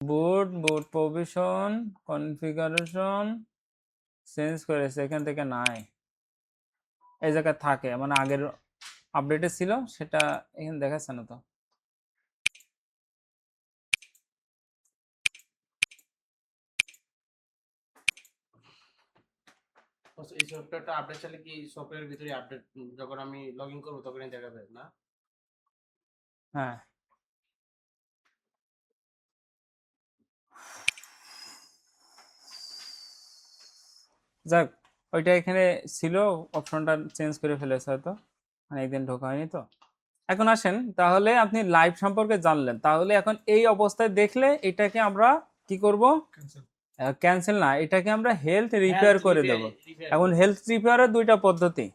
বুট provision configuration change করেছে, এখান থেকে নাই, এই জায়গায় থাকে, মানে আগের আপডেটে ছিল সেটা এখানে দেখাচ্ছে না তো। এই সফটওয়্যারটা আপডেট চাইলে কি সফটওয়্যারের ভিতরে আপডেট যখন আমি লগ ইন করবো তখনই দেখাবে না? হ্যাঁ, যাক ওইটা এখানে ছিল, অপশনটা চেঞ্জ করে ফেলেছে হয়তো, মানে একদিন ঢোকা হয়নি তো। এখন আসেন, তাহলে আপনি লাইভ সম্পর্কে জানলেন, তাহলে এখন এই অবস্থায় দেখলে এটাকে আমরা কি করব? ক্যান্সেল না, এটাকে আমরা হেলথ রিপেয়ার করে দেব। এখন হেলথ রিপেয়ারের দুইটা পদ্ধতি,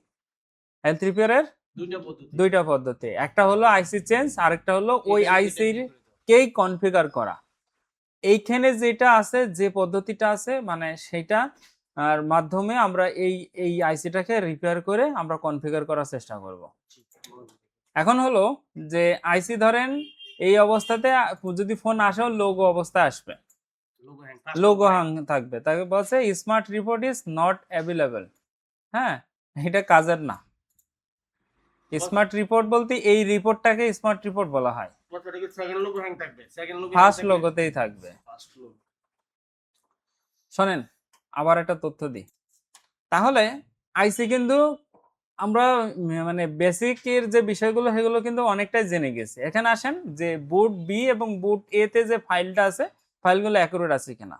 হেলথ রিপেয়ারের দুইটা পদ্ধতি, একটা হলো আইসি চেঞ্জ, আরেকটা হলো ওই আইসির কেই কনফিগার করা। এইখানে যেটা আছে, যে পদ্ধতিটা আছে, মানে সেটা আর মাধ্যমে আমরা এই এই আইসিটাকে রিপেয়ার করে আমরা কনফিগার করার চেষ্টা করব। এখন হলো যে আইসি ধরেন এই অবস্থাতে যদি ফোন আসেও লোগো অবস্থায় আসবে, লোগো হ্যাং থাকবে, তাকে বলছে smart report is not available. হ্যাঁ, এটা কাজের না। স্মার্ট রিপোর্ট বলতে এই রিপোর্টটাকে স্মার্ট রিপোর্ট বলা হয়, ফার্স্ট লোগোতেই থাকবে। শোনেন, আবার একটা তথ্য দিই, তাহলে আইসি কিন্তু আমরা মানে বেসিকের যে বিষয়গুলো সেগুলো কিন্তু অনেকটাই জেনে গেছি। এখানে আসেন যে বুট বি এবং বুট এ তে যে ফাইলটা আছে, ফাইলগুলো অ্যাকুরেট আছে কিনা।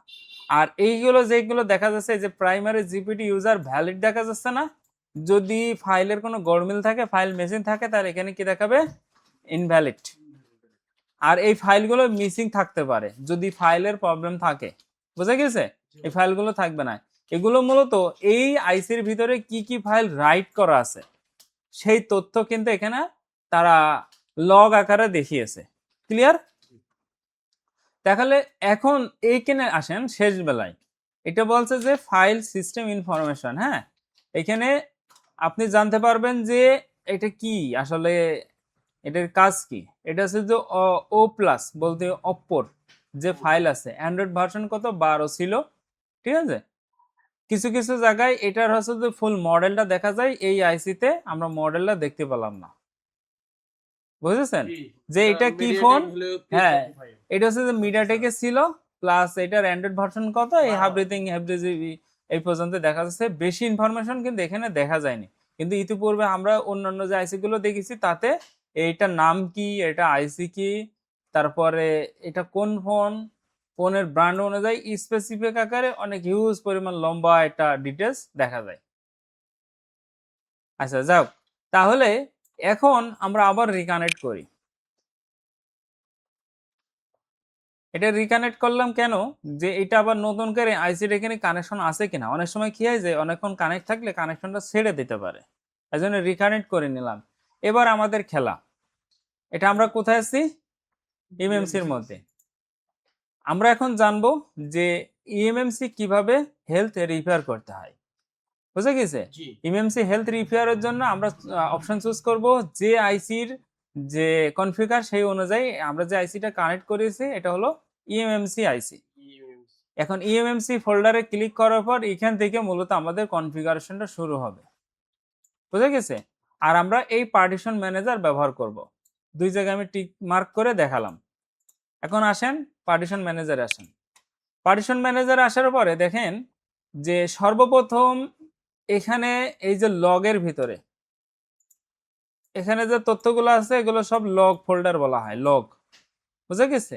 আর এইগুলো যেগুলো দেখা যাচ্ছে, যে প্রাইমারি জিপিটি ইউজার ভ্যালিড দেখা যাচ্ছে না, যদি ফাইলের কোনো গড়মিল থাকে, ফাইল মেশিন থাকে, তাহলে এখানে কি দেখাবে? ইনভ্যালিড। আর এই ফাইলগুলো মিসিং থাকতে পারে যদি ফাইলের প্রবলেম থাকে, বুঝা গেছে? এই ফাইলগুলো থাকবে না। এগুলো মূলত এই আইসির ভিতরে কি কি ফাইল রাইট করা আছে সেই তথ্য কিন্তু এখানে তারা লগ আকারে দেখিয়েছে। ক্লিয়ার? তাহলে এখন এইখানে আসেন শেষ বেলায়, এটা বলছে যে ফাইল সিস্টেম ইনফরমেশন। হ্যাঁ, এখানে আপনি জানতে পারবেন যে এটা কি আসলে, এটার কাজ কি। এটা হচ্ছে যে ও প্লাস বলতে অপ্পোর যে ফাইল আছে, অ্যান্ড্রয়েড ভার্সন কত 12 ছিল, ঠিক আছে? কিছু কিছু জায়গায় এটার হচ্ছে যে ফুল মডেলটা দেখা যায়, এই আইসিতে আমরা মডেলটা দেখতে পেলাম না, বুঝেছেন যে এটা কি ফোন? হ্যাঁ, এটা হচ্ছে যে মিডিয়াটেকের ছিল, প্লাস এটার অ্যান্ড্রয়েড ভার্সন কত, এই এভরিথিং এভরিজিবি এই পর্যন্ত দেখা যাচ্ছে। বেশি ইনফরমেশন কিন্তু এখানে দেখা যায়নি, কিন্তু ইতিপূর্বে আমরা অন্যান্য যে আইসি গুলো দেখেছি তাতে এইটার নাম কি, এটা আইসি কি, তারপরে এটা কোন ফোন, ফোনের ব্র্যান্ড অনুযায়ী স্পেসিফিক আকারে অনেক হিউজ পরিমাণ লম্বা একটা ডিটেলস দেখা যায়। আচ্ছা যাও, তাহলে এখন আমরা আবার রিকানেক্ট করি। এটা রিকানেক্ট করলাম কেন, যে এটা আবার নতুন করে আইসির এখানে কানেকশন আছে কিনা। অনেক সময় কি হয় যে অনেকক্ষণ কানেক্ট থাকলে কানেকশনটা ছেড়ে দিতে পারে, এই জন্য রিকানেক্ট করে নিলাম। এবার আমাদের খেলা, এটা আমরা কোথায় আছি? ইএমএমসির মধ্যে। আমরা এখন জানবো যে ইএমএমসি কিভাবে হেলথ রিপেয়ার করতে হয়, বুঝে গেছে? ইএমএমসি হেলথ রিপেয়ারের জন্য আমরা অপশন চুজ করব যে আইসির যে কনফিগার সেই অনুযায়ী আমরা যে আইসিটা কানেক্ট করেছি এটা হলো ইএমএমসি আইসি। এখন ইএমএমসি ফোল্ডারে ক্লিক করার পর এখান থেকে মূলত আমাদের কনফিগারেশনটা শুরু হবে, বুঝে গেছে? আর আমরা এই পার্টিশন ম্যানেজার ব্যবহার করব। দুই জায়গায় আমি টিক মার্ক করে দেখালাম। এখন আসেন পার্টিশন ম্যানেজারে আসেন। পার্টিশন ম্যানেজারে আসার পরে দেখেন যে সর্বপ্রথম এখানে এই যে লগের ভিতরে এখানে যে তথ্যগুলো আছে এগুলো সব লগ ফোল্ডার বলা হয়, লগ, বুঝে গেছে?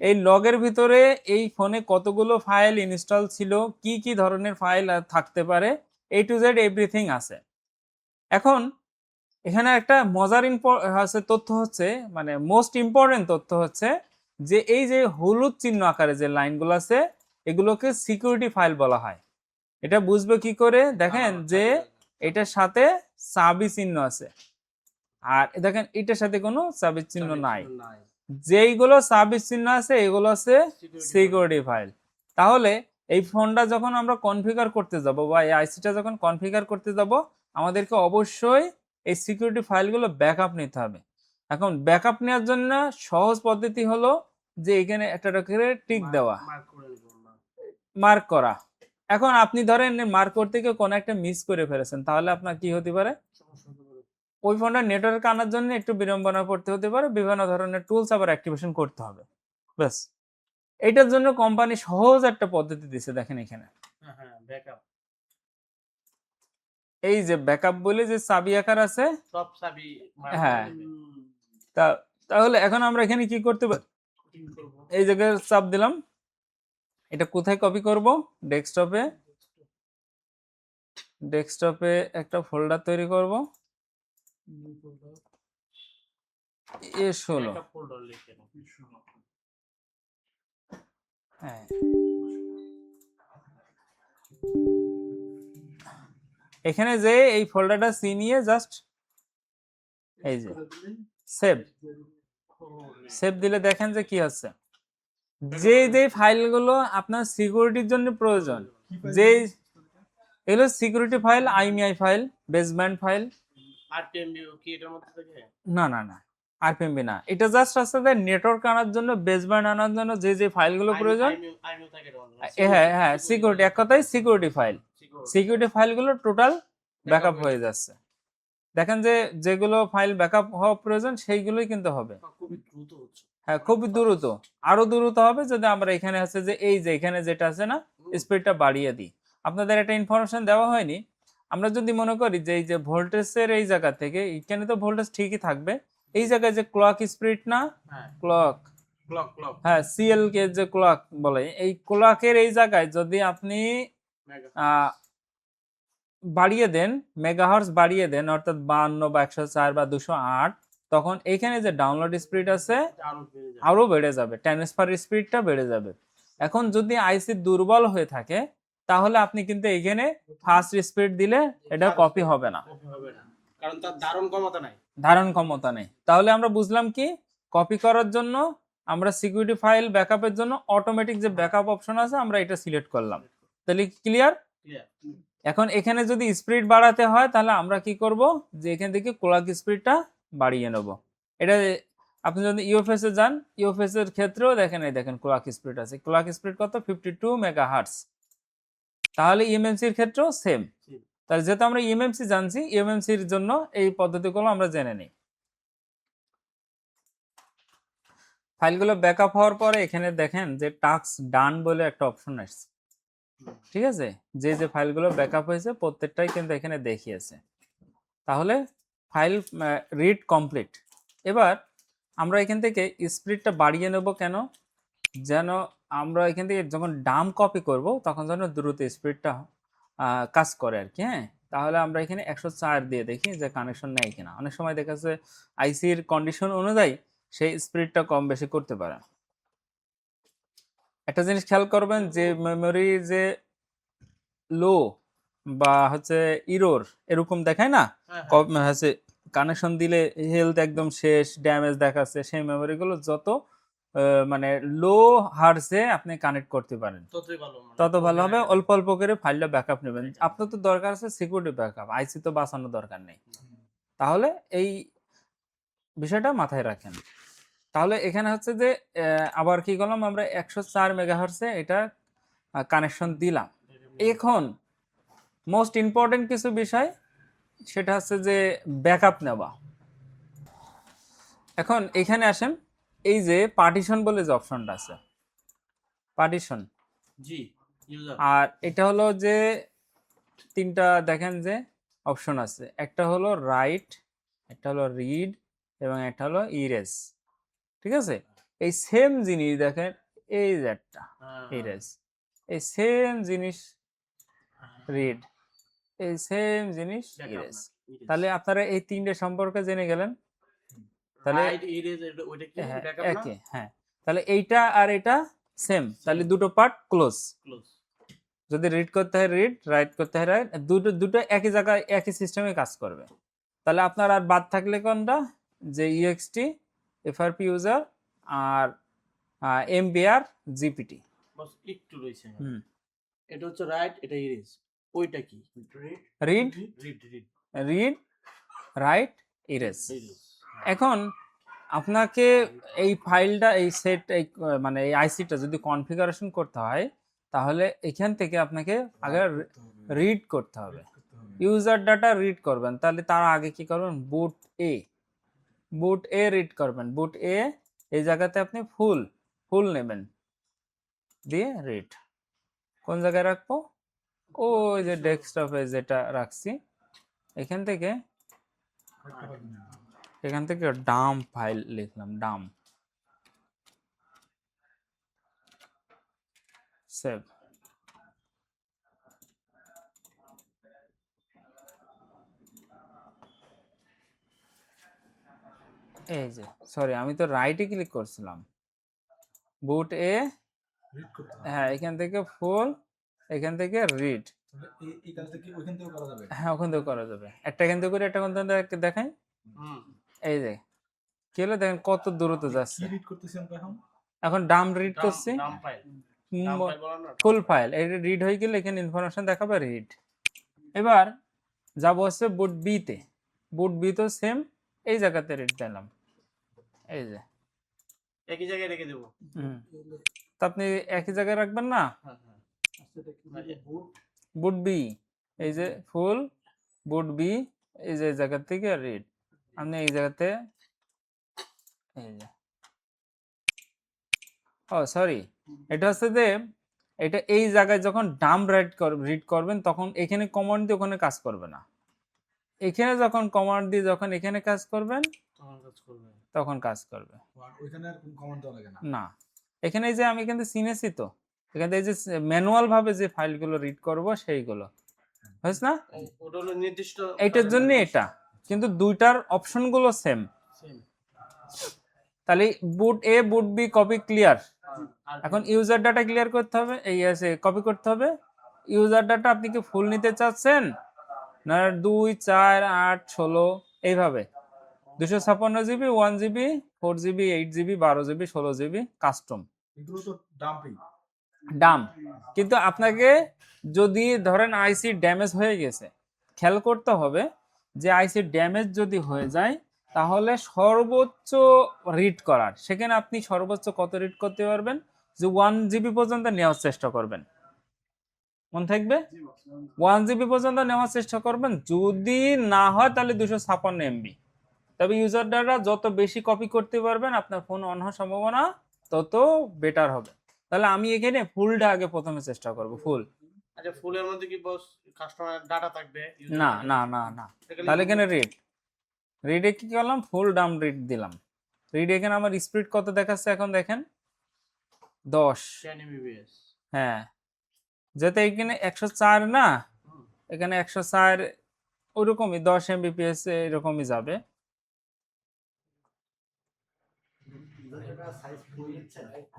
এই লগের ভিতরে এই ফোনে কতগুলো ফাইল ইনস্টল ছিল, কি কি ধরনের ফাইল থাকতে পারে, এ টু জেড এভরিথিং আছে। এখন এখানে একটা মজার তথ্য হচ্ছে, মানে মোস্ট ইম্পর্টেন্ট তথ্য হচ্ছে যে এই যে হলুদ চিহ্ন আকারে যে লাইনগুলো আছে এগুলোকে সিকিউরিটি ফাইল বলা হয়। এটা বুঝবে কি করে? দেখেন যে এটার সাথে সাবি চিহ্ন আছে, আর দেখেন এটার সাথে কোনো সাবি চিহ্ন নাই। যেইগুলো সাবি চিহ্ন আছে এগুলো আছে সিকিউরিটি ফাইল। তাহলে এই ফোনটা যখন আমরা কনফিগার করতে যাব বা এই আইসিটা যখন কনফিগার করতে যাব আমাদেরকে অবশ্যই এই সিকিউরিটি ফাইলগুলো ব্যাকআপ নিতে হবে। এখন ব্যাকআপ নেওয়ার জন্য সহজ পদ্ধতি হলো যে এখানে একটা করে টিক দেওয়া, মার্ক করে নিব আমরা। মার্ক করা। এখন আপনি ধরেন মার্ক করতে গিয়ে কোনো একটা মিস করে ফেলেছেন, তাহলে আপনার কি হতে পারে? সমস্যা হতে পারে। ওই ফোনটা নেটওয়ার্ক আনার জন্য একটু বিড়ম্বনা পড়তে হতে পারে, বিভিন্ন ধরনের টুলস আবার অ্যাক্টিভেশন করতে হবে। ব্যাস, এটার জন্য কোম্পানি সহজ একটা পদ্ধতি দিছে, দেখেন এখানে হ্যাঁ হ্যাঁ, ব্যাকআপ এই যে ব্যাকআপ বলে যে চাবি আকার আছে। সব চাবি মার্ক হ্যাঁ, করে নেবে। তাহলে এখন আমরা এখানে কি করতে পারি? কি করব? এই জায়গায় চাপ দিলাম, এটা কোথায় কপি করব? ডেস্কটপে। ডেস্কটপে একটা ফোল্ডার তৈরি করব, new folder, S16। Backup folder লিখে নাও। হ্যাঁ, এখানে যে এই ফোল্ডারটা সি নিয়ে জাস্ট এই যে সেভ, সেভ দিলে দেখেন যে কি হচ্ছে, যে যে ফাইলগুলো আপনার সিকিউরিটির জন্য প্রয়োজন, যে এগুলো security file, IMEI file, baseband file, RPMB কি এটার মধ্যে থাকে? না না না, আরপিএমবি না, এটা জাস্ট আসলে নেটওয়ার্ক আনার জন্য, বেসব্যান্ড আনার জন্য যে যে ফাইলগুলো প্রয়োজন। আইমিউ থাকে এটার মধ্যে। হ্যাঁ হ্যাঁ, সিকিউরিটি, এক কথায় সিকিউরিটি ফাইল। সিকিউরিটি ফাইলগুলো টোটাল ব্যাকআপ হয়ে যাচ্ছে। দেখেন যে যেগুলো ফাইল ব্যাকআপ হওয়া প্রয়োজন সেইগুলোই কিন্তু হবে। খুবই দ্রুত হচ্ছে। হ্যাঁ, খুবই দ্রুত, আরো দ্রুত হবে যদি আমরা এখানে আছে যে এই যে এখানে যেটা আছে না, স্পিডটা বাড়িয়ে দিই। আপনাদের একটা ইনফরমেশন দেওয়া হয়নি, আমরা যদি মনে করি যে এই যে ভোল্টেজের এই জায়গা থেকে এখানে তো ভোল্টেজ ঠিকই থাকবে, এই জায়গায় যে ক্লক স্পিড না, হ্যাঁ, ক্লক, ক্লক ক্লক হ্যাঁ সিএল কে যে ক্লক বলে, এই ক্লকের এই জায়গায় যদি আপনি মেগা বাড়িয়ে দেন, মেগাহার্টজ বাড়িয়ে দেন, অর্থাৎ 52 বা 104 বা 208, তখন এইখানে যে ডাউনলোড স্পিড আছে আরো বেড়ে যাবে। আরো বেড়ে যাবে, ট্রান্সফার স্পিডটা বেড়ে যাবে। এখন যদি আইসি দুর্বল হয়ে থাকে তাহলে আপনি কিন্তু এখানে ফাস্ট স্পিড দিলে এটা কপি হবে না, কপি হবে না, কারণ তার ধারণ ক্ষমতা নাই। ধারণ ক্ষমতা নেই। তাহলে আমরা বুঝলাম কি, কপি করার জন্য আমরা সিকিউরিটি ফাইল ব্যাকআপের জন্য অটোমেটিক যে ব্যাকআপ অপশন আছে আমরা এটা সিলেক্ট করলাম। তাহলে ক্লিয়ার? ক্লিয়ার। এখন এখানে যদি স্পিড বাড়াতে হয় তাহলে আমরা কি করব, যে এখান থেকে ক্লক স্পিডটা বাড়িয়ে নেব। এটা আপনি যদি ইউএফএস এ যান, ইউএফএস এর ক্ষেত্রেও দেখেন, এই দেখেন ক্লক স্পিড আছে, ক্লক স্পিড কত, 52 মেগাহার্টজ। তাহলে ইএমএমসি এর ক্ষেত্রেও সেম। তাহলে যেহেতু আমরা ইএমএমসি জানছি, ইএমএমসি এর জন্য এই পদ্ধতিগুলো আমরা জেনে নিই। ফাইলগুলো ব্যাকআপ হওয়ার পরে এখানে দেখেন যে টাস্ক ডান বলে একটা অপশন আসছে, ঠিক আছে? যে যে ফাইলগুলো ব্যাকআপ হয়েছে প্রত্যেকটাই কিন্তু এখানে দেখিয়েছে। তাহলে ফাইল রিড কমপ্লিট। এবার আমরা এখান থেকে স্পিডটা বাড়িয়ে নেব, কেন? যেন আমরা এখান থেকে যখন ডাম কপি করব তখন যেন দ্রুত স্পিডটা কাজ করে আর কি। হ্যাঁ, তাহলে আমরা এখানে 104 দিয়ে দেখি যে কানেকশন নেই কিনা। অনেক সময় দেখা যাচ্ছে আইসির কন্ডিশন অনুযায়ী সেই স্পিডটা কম বেশি করতে পারে। একটা জিনিস খেয়াল করবেন যে মেমোরি যে লো বা হচ্ছে ইরোর এরকম দেখায় না, হচ্ছে কানেকশন দিলে হেলথ একদম শেষ, ড্যামেজ দেখাচ্ছে, সেই মেমোরিগুলো যত মানে লো হার্সে আপনি কানেক্ট করতে পারেন তত ভালো হবে। অল্প অল্প করে ফাইলটা ব্যাকআপ নেবেন। আপনার তো দরকার আছে সিকিউরিটি ব্যাকআপ, আইসি তো বাঁচানোর দরকার নেই। তাহলে এই বিষয়টা মাথায় রাখেন। তাহলে এখানে হচ্ছে যে আবার কি করলাম, আমরা 104 মেগাহার্টসে এটা কানেকশন দিলাম। এখন মোস্ট ইম্পর্টেন্ট কিছু বিষয়, সেটা হচ্ছে যে ব্যাকআপ নেওয়া। এখন এখানে আসেন, এই যে পার্টিশন বলে যে অপশনটা আছে, পার্টিশন, জি ইউজার, আর এটা হলো যে তিনটা দেখেন যে অপশন আছে, একটা হলো রাইট, একটা হলো রিড এবং একটা হলো ইরেজ। ঠিক আছে? এই সেম জিনিস দেখেন, এই যে একটা ইরেজ, এই সেম জিনিস রিড, এই সেম জিনিস ইরেজ। তাহলে আপনারা এই তিনটে সম্পর্কে জেনে গেলেন। তাহলে হ্যাঁ, তাহলে এইটা আর এটা সেম, তাহলে দুটো পার্ট ক্লোজ। যদি রিড করতে হয় রিড, রাইট করতে হয় রাইট, দুটো একই জায়গায় একই সিস্টেমে কাজ করবে। তাহলে আপনার আর বাদ থাকলে কোনটা, যে ইউএক্সটি, এফআরপি ইউজার আর এমবিআর জিপিটি। একটু রয়েছে, এটা হচ্ছে রাইট, এটা ইরেজ, ওইটা কি? Read, read, right, erase. এখন আপনাকে এই ফাইলটা এই সেট এই মানে এই আইসিটা যদি কনফিগারেশন করতে হয় তাহলে এখান থেকে আপনাকে আগে রিড করতে হবে, ইউজার ডাটা রিড করবেন। তাহলে তার আগে কি করবেন, বুট এ রিড করবেন। বুট এ এই জায়গাতে আপনি ফুল নেবেন, দিয়ে রিড কোন জায়গায় রাখবো, ওই যে ডেস্কটপে যেটা রাখছি এখান থেকে ডাম ফাইল লিখলাম, ডাম সেভ। এই যে সরি আমি তো রাইটে ক্লিক করছিলাম, বুট এ, রিড করতে হবে। হ্যাঁ এখান থেকে ফুল, এখান থেকে রিড, তাহলে এই কাজটা কি ওইখান থেকেও করা যাবে? হ্যাঁ ওখান থেকে করা যাবে। একটা এখান থেকে করে একটা কোন দেখাই, হুম এই যে কি হলো দেখেন কত দ্রুত কি যাচ্ছে। রিড করতেছি আমরা এখন? এখন ডাম রিড করছি, ডাম ফাইল বলা না ফুল ফাইল, এটা রিড হয়ে গেলে এখানে ইনফরমেশন দেখাবে রিড। এবার যাবো হচ্ছে বুট বি তে, বুট বি তো সেম এই জায়গাতে রিড দিলাম, এই যে একই জায়গায় রেখে দেবো। তো আপনি একই জায়গায় রাখবেন না, হ্যাঁ হ্যাঁ বুট বি এই যে ফুল, বুট বি এই যে জায়গা থেকে রিড, আপনি এই জায়গাতে এই যে, ও সরি এটা হচ্ছে যে এটা এই জায়গায় যখন ডাম রিড করবেন তখন এখানে কমান্ড দিয়ে ওখানে কাজ করবে না, এখানে যখন কমান্ড দিয়ে যখন এখানে কাজ করবেন তখন কাজ করবে। তখন কাজ করবে আর ওইখানে আর কোনো কমান্ড দেওয়া লাগে না। না। এখানে এই যে আমি কিন্তু চিনেছি তো, এখানে এই যে ম্যানুয়াল ভাবে যে ফাইলগুলো রিড করব সেইগুলো হয়েছে না, ওটা হলো নির্দিষ্ট এইটার জন্য এটা, কিন্তু দুইটার অপশনগুলো সেম। Same। তাহলে বুট এ বুট বি কপি ক্লিয়ার। আর এখন ইউজার ডাটা ক্লিয়ার করতে হবে, এই আছে কপি করতে হবে। ইউজার ডাটা আপনি কি ফুল নিতে চাচ্ছেন না 2 4 8 16 এইভাবে, 256 GB, 1 GB, 4 GB, 8 GB, 12 GB, 16 GB custom এগুলো তো ডাম্পিং। দাম। কিন্তু আপনাকে যদি ধরেন আইসি ড্যামেজ হয়ে গেছে, খেয়াল করতে হবে যে আইসি ড্যামেজ যদি হয়ে যায় তাহলে সর্বোচ্চ রিড করার, সেখানে আপনি সর্বোচ্চ কত রিড করতে পারবেন, যে 1 জিবি পর্যন্ত নেওয়ার চেষ্টা করবেন, মনে থাকবে 1 জিবি পর্যন্ত নেওয়ার চেষ্টা করবেন। যদি না হয় তাহলে 256 এমবি। তবে ইউজার ডাটা যত বেশি কপি করতে পারবেন আপনার ফোন অন হওয়ার সম্ভাবনা তত বেটার হবে। তাহলে আমি এখানে ফুলটা আগে প্রথমে চেষ্টা করব, ফুল। আচ্ছা ফুলের মধ্যে কি বস কাস্টমার ডাটা থাকবে? user না data? না না না, এখানে তাহলে এখানে রিডে কি করলাম, ফুল ডাম রিড দিলাম। রিড এখানে আমার স্পিড কত দেখাচ্ছে এখন দেখেন 10, 10 mbps। হ্যাঁ যেতে এখানে 104 না, হুম। এখানে 104 ওইরকমই 10 এমবিপিএস এরকমই যাবে।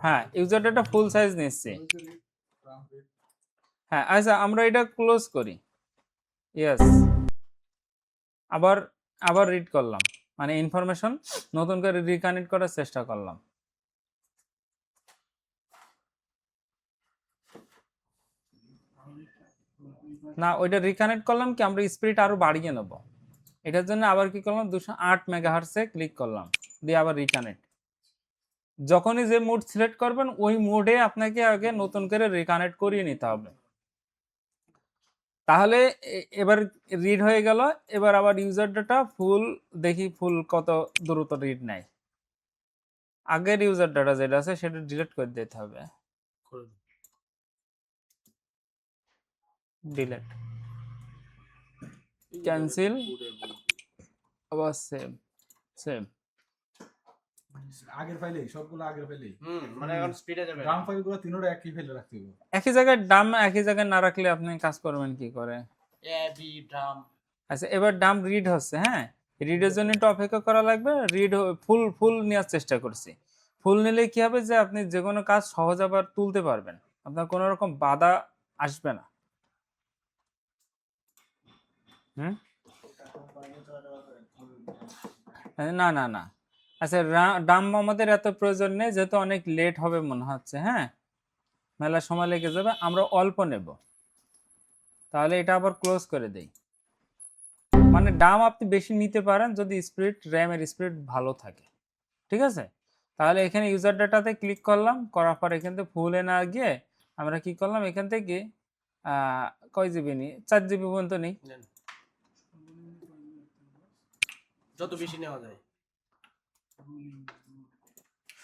হ্যাঁ ইউজার ডাটা ফুল সাইজ নিচ্ছে। হ্যাঁ আচ্ছা আমরা এটা ক্লোজ করি, ইয়েস, আবার আবার রিড করলাম, মানে ইনফরমেশন নতুন করে রিকানেক্ট করার চেষ্টা করলাম। না ওইটা রিকানেক্ট করলাম কি আমরা স্পিড আরো বাড়িয়ে নেব, এটার জন্য আবার কি করলাম 208 মেগাহার্টজে ক্লিক করলাম, দিয়ে আবার রিকানেক্ট। যখনই যে মোড সিলেক্ট করবেন ওই মোডে আপনাকে আগে নতুন করে রিকানেক্ট করিয়ে নিতে হবে। তাহলে এবার রিড হয়ে গেল। এবার আবার ইউজার ডাটা ফুল দেখি ফুল কত দ্রুত রিড নেয়। আগের ইউজার ডাটা যেটা আছে সেটা ডিলিট করে দিতে হবে, করে দিন। ডিলিট, ক্যান্সেল, আবার সেভ সেভ। আগের ফাইলেই সবগুলো আগের ফাইলেই। মানে এখন স্পিডে যাবে। ডাম ফাইলগুলো তিনটা একই ফাইলে রাখতে হবে। একই জায়গায় ডাম একই জায়গায় না রাখলে আপনি কাজ করবেন কি করে? A B drum. আচ্ছা এবার ডাম রিড হচ্ছে, হ্যাঁ রিডের জন্য একটু অপেক্ষা করা লাগবে। রিড ফুল নেওয়ার চেষ্টা করছি। ফুল নিলে কি হবে যে আপনি যে কোনো কাজ সহজ আবার তুলতে পারবেন, আপনার কোনো রকম বাধা আসবে না। না না না, আচ্ছা ডাম আমাদের এত প্রয়োজন নেই, যেহেতু অনেক লেট হবে মনে হচ্ছে, হ্যাঁ মেলা সময় লেগে যাবে, আমরা অল্প নেব। তাহলে এটা আবার ক্লোজ করে দেই। মানে ডাম আপনি বেশি নিতে পারেন যদি স্পিড র্যামের স্পিড ভালো থাকে। ঠিক আছে? তাহলে এখানে ইউজার ডাটাতে ক্লিক করলাম, করার পর এখান থেকে ফুলে না গিয়ে আমরা কি করলাম, এখান থেকে কয় জিবি নিই, 4 জিবি পর্যন্ত নিই। নেন। যত বেশি নেওয়া যায়।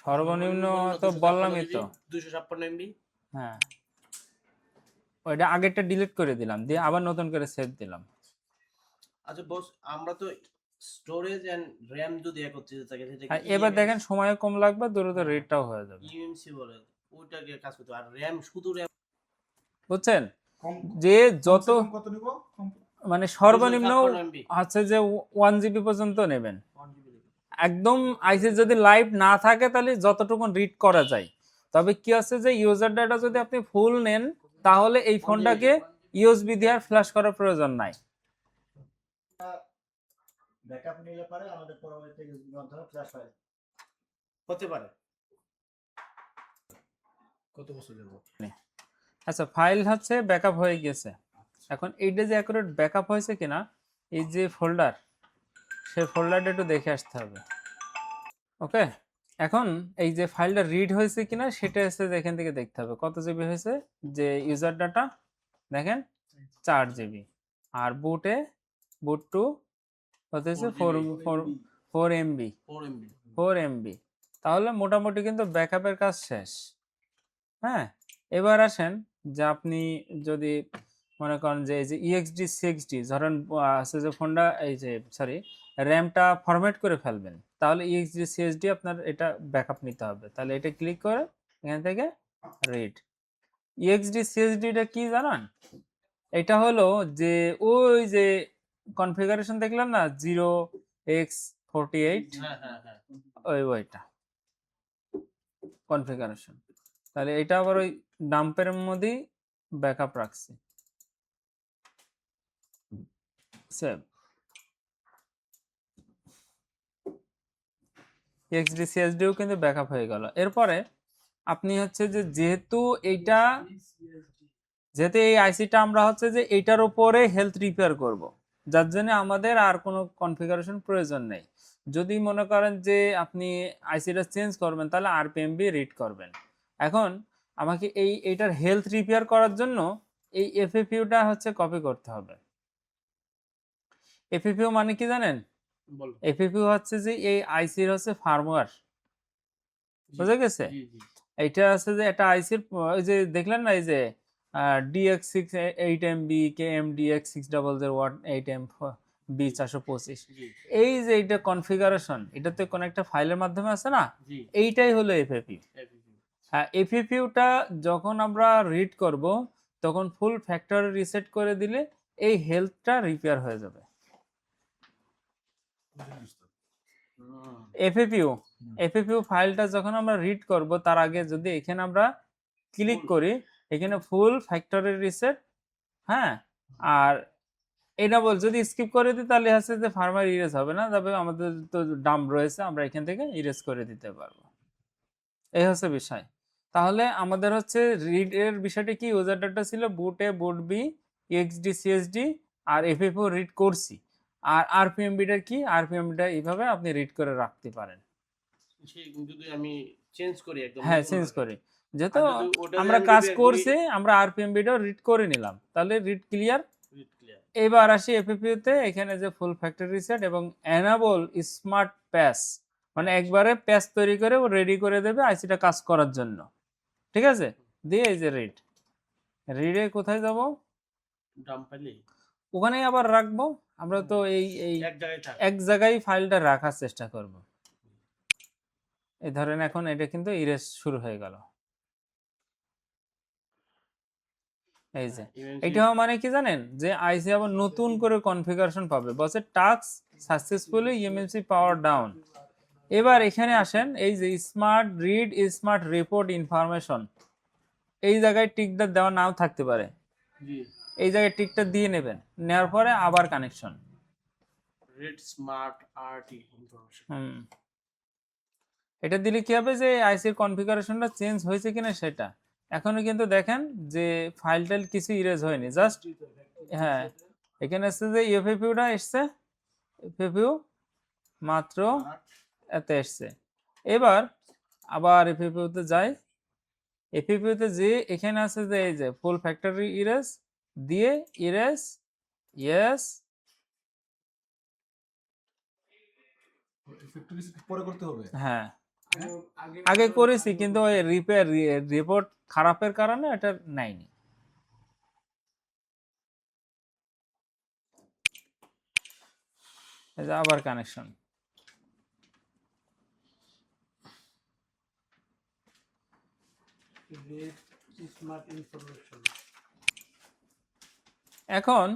সর্বনিম্ন তো বললামই তো। 256 এমবি। হ্যাঁ, ওইটা আগেরটা ডিলিট করে দিলাম, দিয়ে আবার নতুন করে সেভ দিলাম। আচ্ছা বস, আমরা তো স্টোরেজ এন্ড র‍্যাম যদি একত্রিত থাকে সেটা আর এবার দেখেন সময় কম লাগবে, দ্রুত রিডটাও হয়ে যাবে। ইউএমসি বলে ওইটাকে কাজ করতে, আর র‍্যাম শুধু র‍্যাম বুঝছেন কম যে যত কমসে কম কত নিব? মানে সর্বনিম্ন 256 এমবি হচ্ছে যে 1 জিবি পর্যন্ত নেবেন। একদম আইসি যদি লাইভ না থাকে তাহলে যতটুকু রিড করা যায়। তবে কি আছে যে ইউজার ডাটা যদি আপনি ফুল নেন তাহলে এই ফোনটাকে ইউএসবি দিয়ে আর ফ্ল্যাশ করার প্রয়োজন নাই। ব্যাকআপ নিলে পরে আমাদের পরবর্তীতে ইউএসবি মাধ্যমে ফ্ল্যাশ হয়। হতে পারে। কত বছর যাব? আচ্ছা, ফাইল হচ্ছে ব্যাকআপ হয়ে গেছে। এখন এইটা যে অ্যাকুরেট ব্যাকআপ হয়েছে কিনা, এই যে ফোল্ডার, সেই ফোল্ডারটা একটু দেখে আসতে হবে। ওকে, এখন এই যে ফাইলটা রিড হয়েছে কিনা সেটা এসে এখান থেকে দেখতে হবে কত জিবি হয়েছে। যে ইউজার ডাটা দেখেন 4 জিবি, আর বুট টু হতেছে 4 এমবি 4 এমবি। 4 এমবি। তাহলে মোটামুটি কিন্তু ব্যাকআপের কাজ শেষ। হ্যাঁ, এবার আসেন যে আপনি যদি মনে করেন যে এই যে EXD 6D ধরেন আছে যে ফোনটা এই যে সরি র্যামটা ফরম্যাট করে ফেলবেন, তাহলে EXD 6D আপনার এটা ব্যাকআপ নিতে হবে। তাহলে এটা ক্লিক করে এখান থেকে রিড। EXD 6Dটা কি জানেন? এটা হলো যে ওই যে কনফিগারেশন দেখলেন না 0x48, হ্যাঁ হ্যাঁ হ্যাঁ। ওইটা কনফিগারেশন। তাহলে এটা আবার ওই ডাম্পের মধ্যেই ব্যাকআপ রাখছি। সেভ। EXD CSDও কিন্তু ব্যাকআপ হয়ে গেল। এরপরে আপনি হচ্ছে যে যেহেতু এই আইসিটা আমরা হচ্ছে যে এইটার উপরে হেলথ রিপেয়ার করব, যার জন্য আমাদের আর কোনো কনফিগারেশন প্রয়োজন নেই। যদি মনে করেন যে আপনি আইসিটা চেঞ্জ করবেন তাহলে আরপিএমবি রিড করবেন। এখন আমাকে এইটার হেলথ রিপেয়ার করার জন্য এই এফএফইউটা হচ্ছে কপি করতে হবে। এফএফইউ মানে কি জানেন? বলো। এফএফইউ হচ্ছে যে এই আইসির হচ্ছে ফার্মওয়্যার, বুঝা গেছে? জি জি। এইটা আছে যে একটা আইসির ওই যে দেখলেন না এই যে DX6 8MB KMDX600 8M B425, জি এই যে এইটা কনফিগারেশন, এটাতে কোন একটা ফাইলের মাধ্যমে আছে না, জি। এইটাই হলো এফএফইউ। হ্যাঁ, এফএফইউটা যখন আমরা রিড করব তখন ফুল ফ্যাক্টরি রিসেট করে দিলে এই হেলথটা রিপেয়ার হয়ে যাবে। এফএফইউ ফাইলটা যখন আমরা রিড করব তার আগে যদি এখানে আমরা ক্লিক করি, এখানে ফুল ফ্যাক্টরি রিসেট, হ্যাঁ, আর এটা যদি স্কিপ করে দিই তাহলে হচ্ছে যে ফার্মার ইরেজ হবে না, তবে আমাদের তো ডাম্প রয়েছে, আমরা এখান থেকে ইরেজ করে দিতে পারবো। এই হচ্ছে বিষয়। তাহলে আমাদের হচ্ছে রিড এর বিষয়টা কি, ইউজার ডাটা ছিল বুট এ, বুট বি, EXD CSD আর এফএফইউ রিড করছি। আর আরপিএমবিটা কি, আরপিএমবিটা এইভাবে আপনি রিড করে রাখতে পারেন। যদি আমি চেঞ্জ করি একদম, হ্যাঁ, চেঞ্জ করি, যেহেতু আর যদি ওটা আমরা আমি কাজ repair করছি আমরা আরপিএমবিটাও রিড করে নিলাম, তাহলে রিড ক্লিয়ার। read clear। এবার আসি এফএফইউ তে, এখানে যে ফুল ফ্যাক্টরি রিসেট এবং এনাবল স্মার্ট প্যাচ, মানে একবারে প্যাচ তৈরি করে ও রেডি করে দেবে আইসিটা কাজ করার জন্য। ঠিক আছে, দিয়ে এই যে রিডে কোথায় যাব, ডাম্প ফাইলে ওখানেই আবার রাখবো। আমরা তো এই এক জায়গায় থাক। এক জায়গায় ফাইলটা রাখার চেষ্টা করব। এই ধরেন এখন এটা কিন্তু ইরেজ শুরু হয়ে গেল। এই যে এটা মানে কি জানেন, যে আইসি আবার নতুন করে কনফিগারেশন পাবে, বলছে টাস্ক সাকসেসফুলি ইএমএমসি পাওয়ার ডাউন। এবার এখানে আসেন, এই যে smart read smart report information, এই জায়গায় টিকটা দেওয়া নাও থাকতে পারে, জি। এই জায়গায় টিকটা দিয়ে নেবেন, নেওয়ার পরে আবার connection. Red smart RT information. এটা দিলে কি হবে, যে আইসির কনফিগারেশনটা চেঞ্জ হয়েছে কিনা সেটা। এখনো কিন্তু দেখেন যে ফাইল টাইল কিছু ইরেজ হয়নি, জাস্ট হ্যাঁ এখানে আসছে যে এফএফইউটা এসছে, এফএফইউ মাত্র এতে এসছে। এবার আবার এফএফইউ-তে যাই। এফএফইউ-তে যে এখানে আছে যে এই যে ফুল ফ্যাক্টরি ইরেজ দিয়ে ইরেজ ইয়েস ফ্যাক্টরি পরে করতে হবে। হ্যাঁ আগে করেছি কিন্তু ওই রিপোর্ট খারাপের কারণে এটা নেয়নি। এই যে আবার কানেকশন। স্মার্ট ইনফরমেশন এখন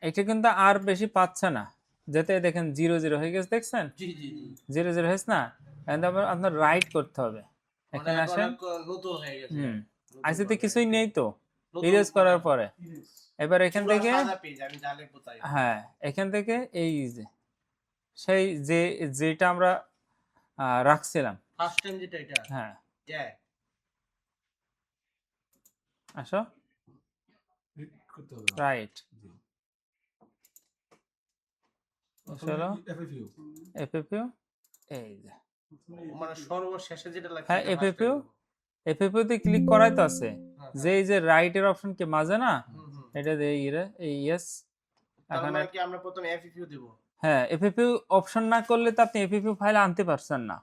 এটা কিন্তু আর বেশি পাচ্ছে না, যেতে দেখেন 0 0 হয়ে গেছে, দেখছেন জি জি জি 0 0 হয়েছে না। এখন আবার আপনার রাইট করতে হবে, মানে এখানে এখন আসেন। নতুন হয়ে গেছে। নতুন আইসিতে করে কিছুই গেছে। নেই তো নতুন ইরেজ করে। করার পরে। এবার এখান পুরা থেকে সাদা পেজ, আমি যা লিখবো তাই। হ্যাঁ এখান থেকে এই যে সেই যেটা আমরা রাখছিলাম, ফার্স্ট টাইম যেটা এটা হ্যাঁ হ্যাঁ আসো করতে হবে। রাইট জি। চলো এফএফইউ এফএফইউ এই যে মানে সর্বশেষে যেটা লাগছে হ্যাঁ, এটা first FFU time দেবো। এফএফইউ তে ক্লিক করাই তো আছে, হ্যাঁ, যে এই যে রাইটের অপশন কে মাঝে না, হুম, হুম। এটা দিয়ে এই ইয়েস। তার এখানে মানে কি আমরা প্রথমে FFU দেব? হ্যাঁ এফএফইউ অপশন না করলে তো আপনি এফএফইউ ফাইল আনতে পারছেন না।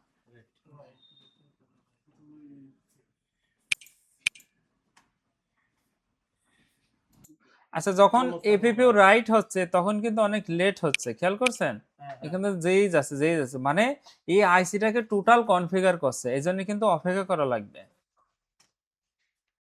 আচ্ছা যখন এফএফইউ রাইট হচ্ছে তখন কিন্তু অনেক লেট হচ্ছে, খেয়াল করছেন? হ্যাঁ, এখানে যেই যাচ্ছে মানে এই আইসিটাকে টোটাল কনফিগার করছে, এই জন্য কিন্তু অপেক্ষা করা লাগবে।